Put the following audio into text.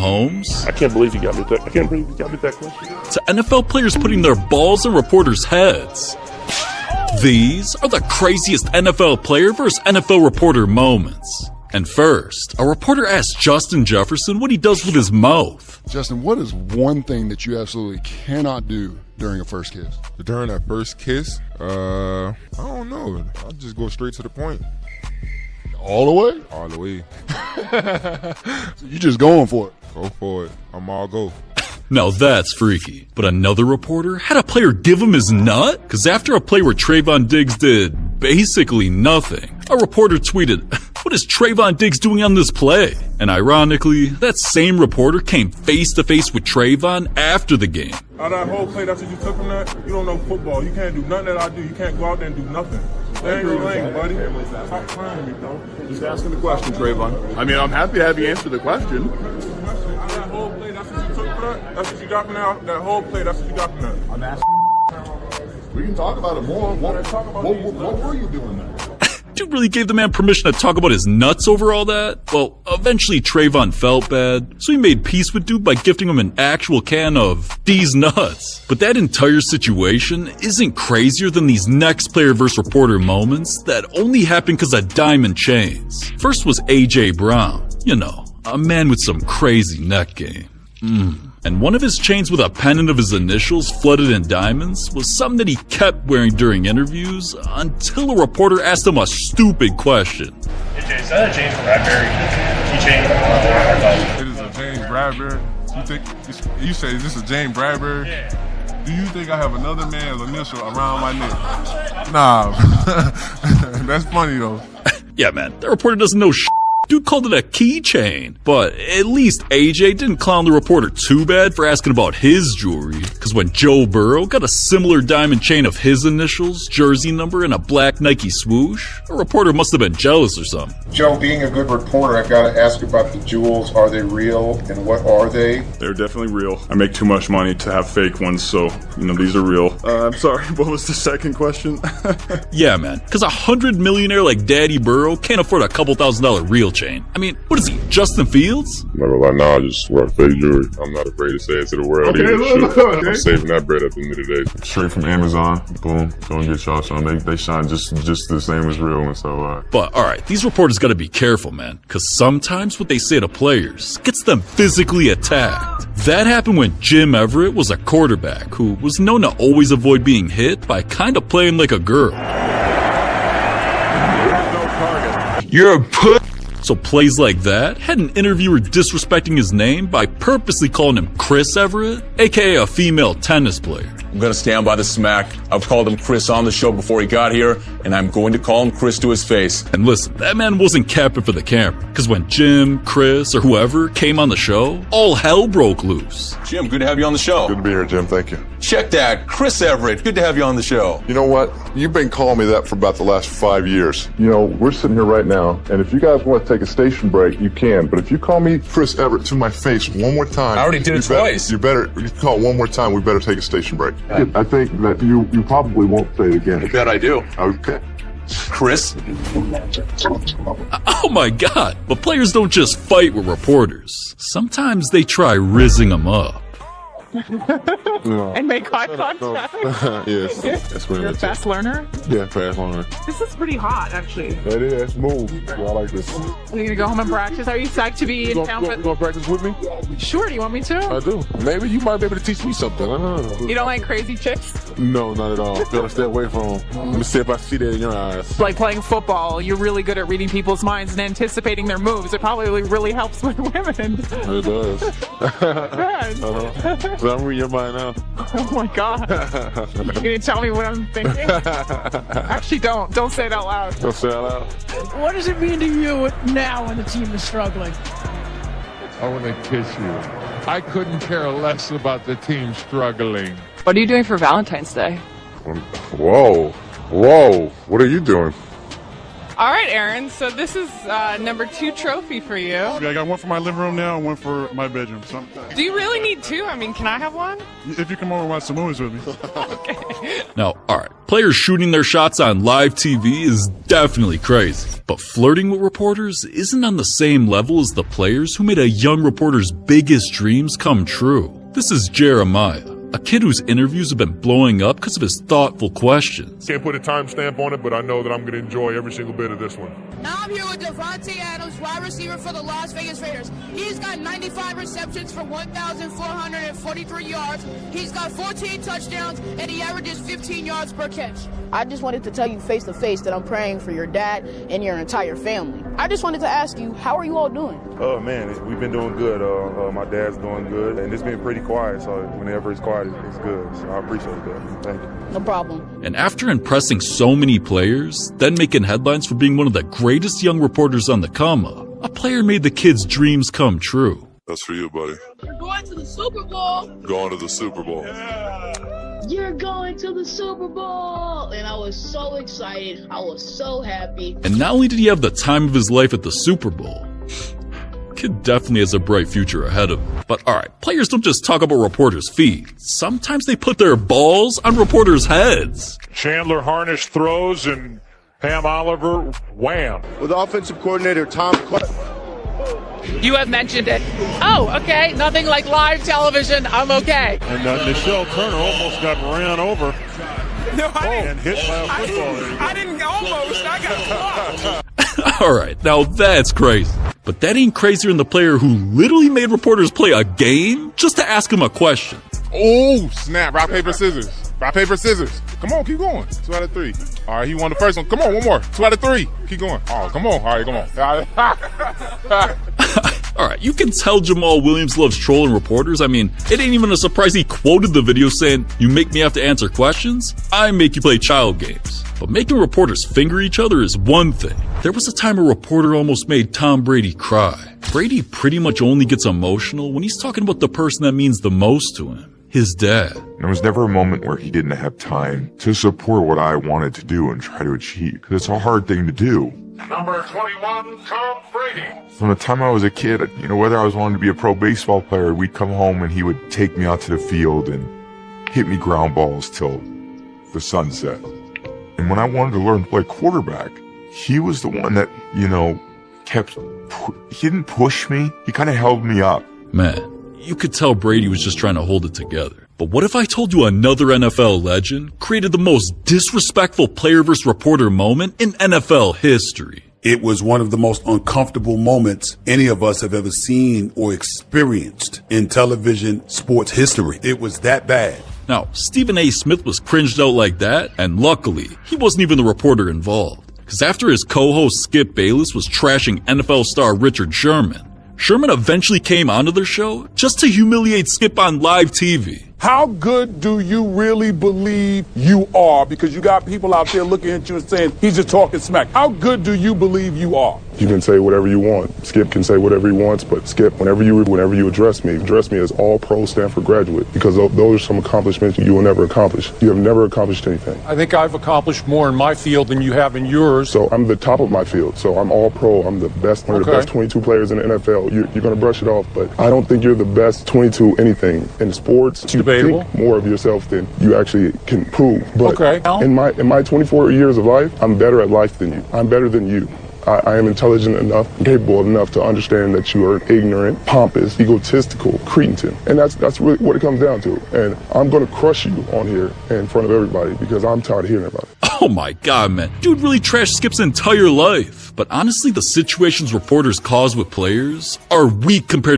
Mahomes? I can't believe you got me that question. To NFL players putting their balls in reporters' heads. These are the craziest NFL player versus NFL reporter moments. And first, a reporter asked Justin Jefferson what he does with his mouth. Justin, what is one thing that you absolutely cannot do during a first kiss? During that first kiss? I don't know. I'll just go straight to the point. All the way? All the way. So you just going for it? Go for it. I'm all go. Now that's freaky. But another reporter had a player give him his nut? Because after a play where Trevon Diggs did basically nothing, a reporter tweeted, "What is Trevon Diggs doing on this play?" And ironically, that same reporter came face to face with Trevon after the game. Out of that whole play, that's what you took from that? You don't know football. You can't do nothing that I do. You can't go out there and do nothing. That ain't your lane, buddy. Stop playing me, bro. Just asking the question, Trevon. I mean, I'm happy to have you answer the question. That whole play, that's what you took from that? That's what you got from that whole play, that's what you got from that? I'm asking. We can talk about it more. What were you doing there? Dude really gave the man permission to talk about his nuts over all that? Well, eventually Trevon felt bad, so he made peace with dude by gifting him an actual can of these nuts. But that entire situation isn't crazier than these next player versus reporter moments that only happen because of diamond chains. First was A.J. Brown, you know, a man with some crazy neck game. And one of his chains with a pendant of his initials flooded in diamonds was something that he kept wearing during interviews until a reporter asked him a stupid question. Is that a James Bradbury keychain? It is a James Bradbury. You say this is James Bradbury? Yeah. Do you think I have another man's initial around my neck? Nah. That's funny though. Yeah, man, that reporter doesn't know shit. Dude called it a keychain. But at least AJ didn't clown the reporter too bad for asking about his jewelry. Because when Joe Burrow got a similar diamond chain of his initials, jersey number, and a black Nike swoosh, a reporter must have been jealous or something. Joe, being a good reporter, I've got to ask about the jewels. Are they real, and what are they? They're definitely real. I make too much money to have fake ones, so, these are real. I'm sorry, what was the second question? Yeah, man, because $100 millionaire like Daddy Burrow can't afford a couple $1,000 real chain. I mean, what is he, Justin Fields? Never lie, nah, I just wear fake jewelry. I'm not afraid to say it to the world either. I'm saving that bread at the end of the day. Straight from Amazon, boom, go and get y'all some. They shine just the same as real, and so But alright, these reporters gotta be careful, man, because sometimes what they say to players gets them physically attacked. That happened when Jim Everett was a quarterback who was known to always avoid being hit by kinda playing like a girl. You're a put. So plays like that had an interviewer disrespecting his name by purposely calling him Chris Everett, aka a female tennis player. I'm going to stand by the smack. I've called him Chris on the show before he got here, and I'm going to call him Chris to his face. And listen, that man wasn't capping for the camera, because when Jim, Chris, or whoever came on the show, all hell broke loose. Jim, good to have you on the show. Good to be here, Jim. Thank you. Check that. Chris Everett, good to have you on the show. You know what? You've been calling me that for about the last 5 years. We're sitting here right now, and if you guys want to take a station break, you can. But if you call me Chris Everett to my face one more time... I already did it twice. You call it one more time, we better take a station break. I think that you probably won't say it again. I bet I do. Okay. Chris? Oh my god, but players don't just fight with reporters. Sometimes they try rizzing them up. No. And make eye contact. Yes, that's what You're a fast learner? Yeah, fast learner. This is pretty hot, actually. That is, that's smooth. Yeah, I like this. Are you gonna go home and practice? Are you psyched to be in town? You gonna practice with me? Sure, do you want me to? I do. Maybe you might be able to teach me something. I don't know. You don't like crazy chicks? No, not at all. Gotta stay away from them. Let me see if I see that in your eyes. Like playing football, you're really good at reading people's minds and anticipating their moves. It probably really helps with women. It does. Good. So I'm reading your mind now. Oh my god. You gonna tell me what I'm thinking? Actually, don't say it out loud. Don't say it out loud. What does it mean to you now when the team is struggling? I want to kiss you. I couldn't care less about the team struggling. What are you doing for Valentine's Day? Whoa. What are you doing? All right, Aaron. So this is number 2 trophy for you. I got one for my living room now and one for my bedroom. So Do you really need 2? I mean, can I have one? if you come over and watch some movies with me. Okay. Now, alright, players shooting their shots on live TV is definitely crazy. But flirting with reporters isn't on the same level as the players who made a young reporter's biggest dreams come true. This is Jeremiah, a kid whose interviews have been blowing up because of his thoughtful questions. Can't put a timestamp on it, but I know that I'm going to enjoy every single bit of this one. Now I'm here with Devontae Adams, wide receiver for the Las Vegas Raiders. He's got 95 receptions for 1,443 yards. He's got 14 touchdowns, and he averages 15 yards per catch. I just wanted to tell you face to face that I'm praying for your dad and your entire family. I just wanted to ask you, how are you all doing? Oh, man, we've been doing good. My dad's doing good, and it's been pretty quiet, so whenever it's quiet, it's good. So I appreciate that. Thank you. No problem. And after impressing so many players, then making headlines for being one of the greatest young reporters on the come up, a player made the kid's dreams come true. That's for you, buddy. You're going to the Super Bowl. Going to the Super Bowl. You're going to the Super Bowl. And I was so excited. I was so happy. And not only did he have the time of his life at the Super Bowl, kid definitely has a bright future ahead of him. But alright, players don't just talk about reporters' feet. Sometimes they put their balls on reporters' heads. Chandler Harnish throws, and Pam Oliver, wham. With offensive coordinator Tom You have mentioned it. Oh, okay. Nothing like live television. I'm okay. And Nichelle Turner almost got ran over. No, I didn't. And hit by a football. I didn't almost. I got blocked. Alright, now that's crazy. But that ain't crazier than the player who literally made reporters play a game just to ask him a question. Oh, snap. Rock, paper, scissors. Rock, paper, scissors. Come on, keep going. 2 out of 3. All right, he won the first one. Come on, one more. 2 out of 3. Keep going. Oh, come on. All right, come on. Alright, you can tell Jamaal Williams loves trolling reporters. I mean, it ain't even a surprise he quoted the video saying, "You make me have to answer questions, I make you play child games." But making reporters finger each other is one thing. There was a time a reporter almost made Tom Brady cry. Brady pretty much only gets emotional when he's talking about the person that means the most to him. His dad. There was never a moment where he didn't have time to support what I wanted to do and try to achieve. Because it's a hard thing to do. Number 21, Tom Brady. From the time I was a kid, whether I was wanting to be a pro baseball player, we'd come home and he would take me out to the field and hit me ground balls till the sun set. And when I wanted to learn to play quarterback, he was the one that, he didn't push me. He kind of held me up. Man, you could tell Brady was just trying to hold it together. But what if I told you another NFL legend created the most disrespectful player versus reporter moment in NFL history? It was one of the most uncomfortable moments any of us have ever seen or experienced in television sports history. It was that bad. Now, Stephen A. Smith was cringed out like that, and luckily, he wasn't even the reporter involved. Because after his co-host Skip Bayless was trashing NFL star Richard Sherman, Sherman eventually came onto their show just to humiliate Skip on live TV. How good do you really believe you are? Because you got people out there looking at you and saying, he's just talking smack. How good do you believe you are? You can say whatever you want. Skip can say whatever he wants, but Skip, whenever you address me as all pro Stanford graduate, because those are some accomplishments you will never accomplish. You have never accomplished anything. I think I've accomplished more in my field than you have in yours. So I'm the top of my field. So I'm all pro. I'm the best, one of the best 22 players in the NFL. You're going to brush it off, but I don't think you're the best 22 anything in sports. It's debatable. Think more of yourself than you actually can prove. But okay. in my 24 years of life, I'm better at life than you. I'm better than you. I am intelligent enough, capable enough to understand that you are ignorant, pompous, egotistical, cretin. And that's really what it comes down to. And I'm going to crush you on here in front of everybody because I'm tired of hearing about it. Oh my god, man. Dude really trashed Skip's entire life. But honestly, the situations reporters cause with players are weak compared